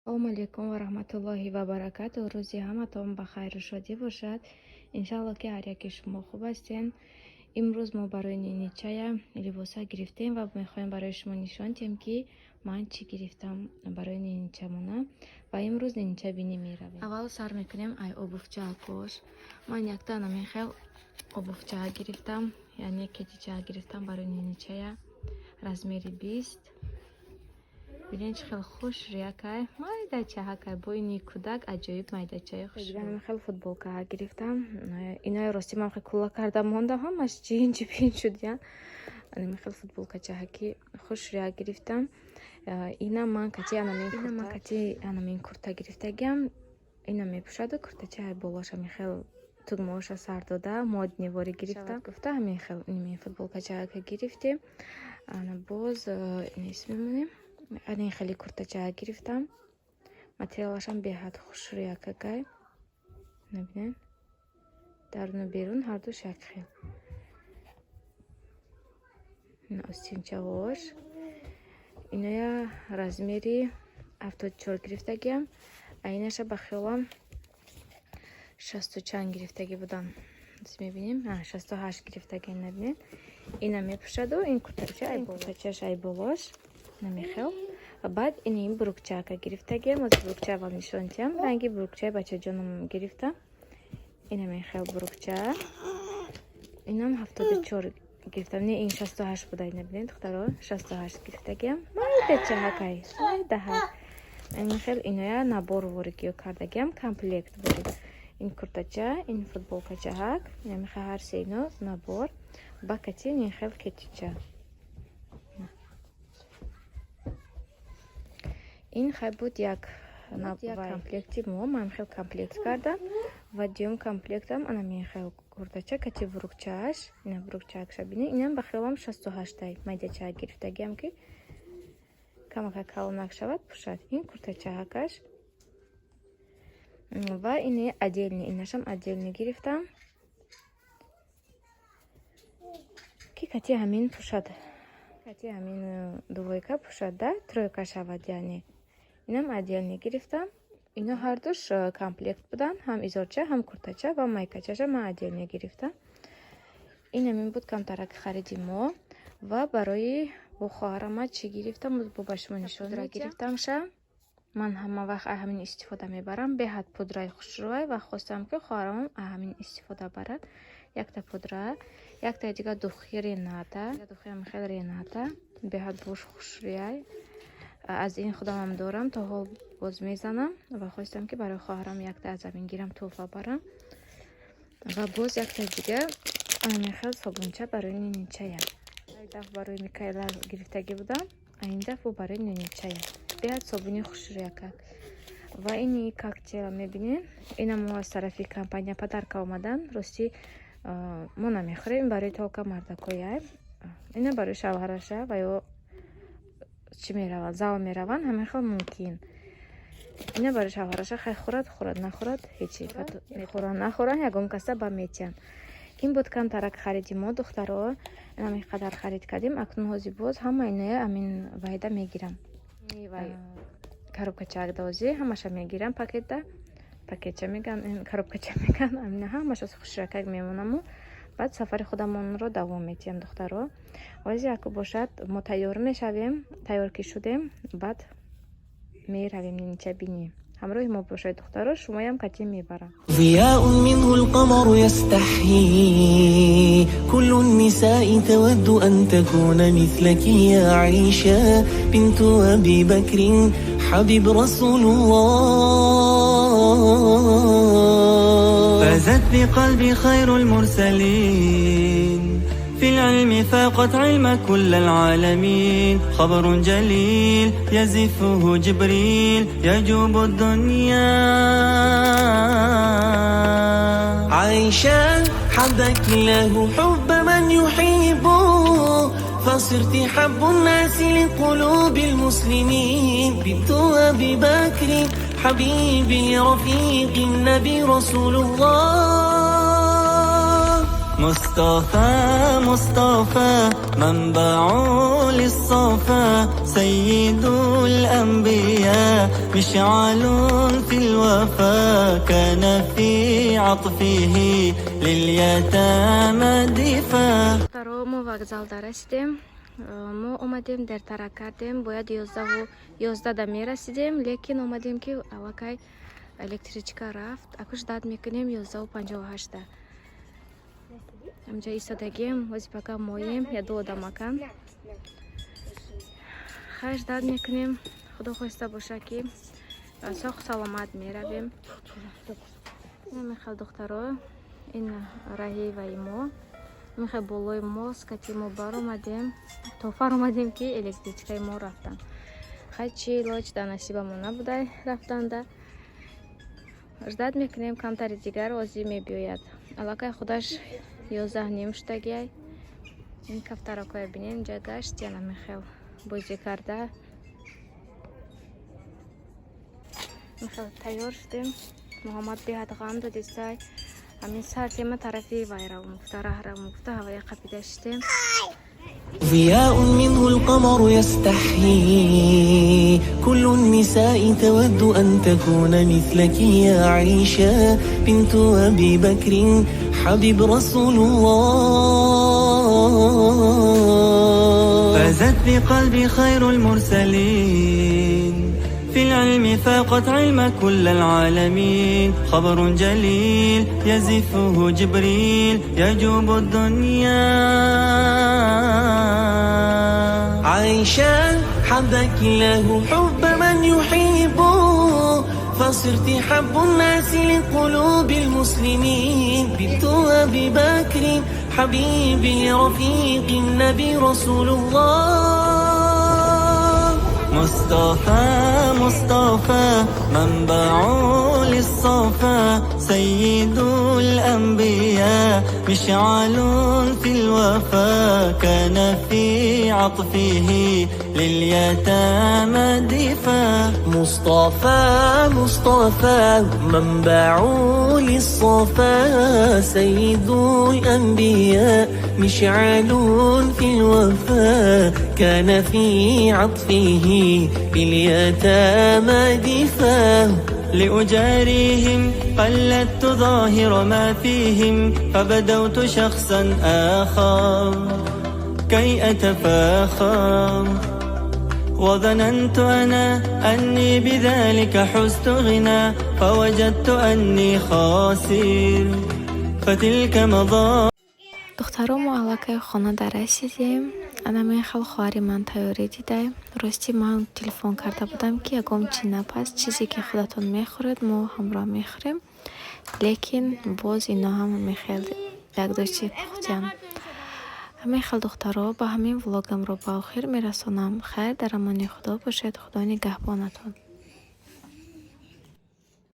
Assalomu alaykum va rahmatullohi va barakatuh. Рӯзи ҳаматон ба хайру шодӣ бошад. Иншалло ки ҳар яки шумо хуб ҳастен. Имрӯз мо барои ниничая либоса гирифтем ва мехоҳем барои шумо нишон диҳем ки ман чӣ гирифтам барои ниничамона. Ва имрӯз ниничабинӣ меравем. Аввал сар мекунем ай обувчаак бош. Ман якта намин хел обувчаак гирифтам, яъне кетичаак гирифтам барои ниничая размери 20. ببینید خیلی خوش ریاکای майдачаҳакай бо ини кӯдак аҷоиб майдачаи хуш. Дигарам хел футболка гирифтам. Инаи рости ман хел кула карда монда ҳамаш ҷин шуд я. Ани хел футболкачаҳаки хуш рия гирифтам. Ина ман кати анамин курта гирифтагиам. Ина мепӯшаду куртачаи болоша хел тугмоша сар дода модни вори гирифтам. Гуфта ҳамин хел ин футболкачаҳака гирифтем. Ана боз нес мемонем. Анин хеле куртачаак гирифтам. Материалашам беҳад хушрӯякагай. Набинед? Даруну берун ҳардуш як хел. Ина остинчавош. Иноя размери 74 гирифтагиам. Айнаша ба хелам 60 чанд гирифтаги будам. Мебинем? 68 гирифтаги набинед? Ина мепӯшаду ин куртачаш ай болош. намехел. Баъд ин бурукчаака гирифтагиам. Аз бурукчаа ва нишон диҳам. Ранги бурукчаи бачаҷоном гирифтам. Ина мехел бурукчаа. Инам 74 гирифтам. Не ин 68 буда. Набинед духтаро 68 гирифтагиам. Майдачаҳакай. Майдаҳак. Ин мехел иноя набор воригиё кардагиам. Комплект бори. Ин куртача, ин футболкачаҳак. Ина мехел ҳар се ино набор. Бакати ин хел кетича. ин хай буд як комплекти мо. Ман хел комплект кардам. Ва дуюм комплектам ана мин хел куртача кати бурукчааш. Ина бурукчаакша бинед. Инам ба хелам 68 майдачаак гирифтагиам ки камака калонак шавад пӯшад. Ин куртачаакаш. Ва ини отдельный, инашам отдельный гирифтам. Ки кати ҳамин пӯшад. Кати ҳамин дувойка пӯшад да тройка шавад яъне. Инам отдельный гирифтам. Ино ҳардуш комплект будан. Ҳам изорча, ҳам куртача ва майкачаша ман отдельный гирифтам. Ин ҳамин буд камтараки хариди мо. Ва барои бо хоҳарама чӣ гирифтам бо ба шумо нишон гирифтамша. Ман ҳама вақт ҳамин истифода мебарам. Беҳад пудраи хушрӯй ва хостам ки хоҳарамам ҳамин истифода барад. Якта пудра, якта дигар духи рената. Духиам хел рената. Беҳад бош хушрӯяй. Аз ин худамам дорам, то ҳол боз мезанам ва хостам ки барои хоҳарам якта аз ҳамин гирам туҳфа барам. Ва боз якта дигар ҳамин хел собунча барои ниничая. Ай дафъ барои Микаэла гирифтагӣ будам. Ин дафъ барои ниничая. Беҳад собуни хушрӯякак. Ва ини коктейла мебинед. Ина мо аз тарафи компания подарка омадан. Рости мо намехӯрем. Барои толка мардакояй. Ина барои шавҳараша ва ё чӣ мераванд, зал мераванд, ҳамин хел мумкин. Ина барои шавҳараша хай хӯрад, нахӯрад ҳечи. Нахӯран ягон каса ба метиҳанд. Ин буд камтарак хариди мо духтаро. Ин қадар харид кардем. Акнун ҳозир боз ҳама иноя амин вайда мегирам. Коробкачаак дозӣ ҳамаша мегирам пакетда. Пакетча меган, коробкача меган. Амина ҳамаша хушрӯякак мемонаму. баъд сафари худамонро давом медиҳам духтаро. Ози яку бошад мо тайёр мешавем, тайёр ки шудем, баъд меравем ниничабинӣ. ҳамроҳи мо бошед духтаро, шумоям кати мебарам. ضياء منه القمر يستحيي كل النساء تود أن تكون مثلك يا عائشة بنت أبي بكر حبيب رسول الله فازت بقلبي خير المرسلين في العلم فاقت علم كل العالمين خبر جليل يزفه جبريل يجوب الدنيا عائشة حبك الله حب من يحبه فصرت حب الناس لقلوب المسلمين بنت أبي بكر حبيبي رفيق النبي رسول الله مصطفى منبع للصفا سيد الأنبياء مشعل في الوفا كان في عطفه لليتامى دفاع. Второму вокзалда расидем. Мы омадем дар тарак кардем. Бояд 11 да мерасидем, лекин омадем ки аллакай электричка рафт. Акуш дад мекунем 11:58. Амҷа истодагем, вазифака моем, я ду одамакан. Хайш дад мекунем. Худо хоста боша ки сох саломат меравем. Мехал духтаро, ин Раҳи ва имо. Мехал болои мо скати мо бар омадем. То фар омадем ки электричкаи мо рафтан. Хай чи илоҷ да насибамон набудай рафтанда. Ждад мекунем камтари дигар озӣ мебиёяд. Аллакай худаш 11:30 штагиай. Ин кафтаракоя бинем ҷа гашт яна мехел бозӣ карда. Мехел тайёр шудем. Муҳаммад биҳад ғам додистай. Ҳамин сартема тарафи вайра муфта раҳра муфта ҳавая қапида шудем. ضياء منه القمر يستحيي كل النساء تود أن تكون مثلك يا عائشة بنت أبي بكر حبيب رسول الله. فازت بقلبي خير المرسلين في العلم فاقت علم كل العالمين. خبر جليل يزفه جبريل يجوب الدنيا. عائشة حبك الله حب من يحبه فصرت حب الناس لقلوب المسلمين. بنت أبي بكر حبيبي رفيق النبي رسول الله. مصطفى مصطفى منبع للصفا سيد الأنبياء مشعل في الوفا كان في عطفه لليتامى دفاع. مصطفى مصطفى منبع للصفا سيد الأنبياء مشعل في الوفا كان في عطفه باليتامى دفاع. لأجاريهم قلدت ظاهر ما فيهم فبدوت شخصا آخر كي أتفاخر. وظننت أنا أني بذلك حزت غنى فوجدت أني خاسر فتلك مضار. دخترامو аллакай хонада расидем. Ана мехал хоҳари ман тайёрӣ дидай. Рости ман телефон карда будам ки ягом чи напас чизе ки худатон мехӯред мо ҳамроҳ мехӯрем. Лекин боз ино ҳам мехел якдошти пухтян. Мехал духтаро ба ҳамин влогамро ба охир мерасонам. Хайр дар амони худо бошед. Худо нигаҳбонатон.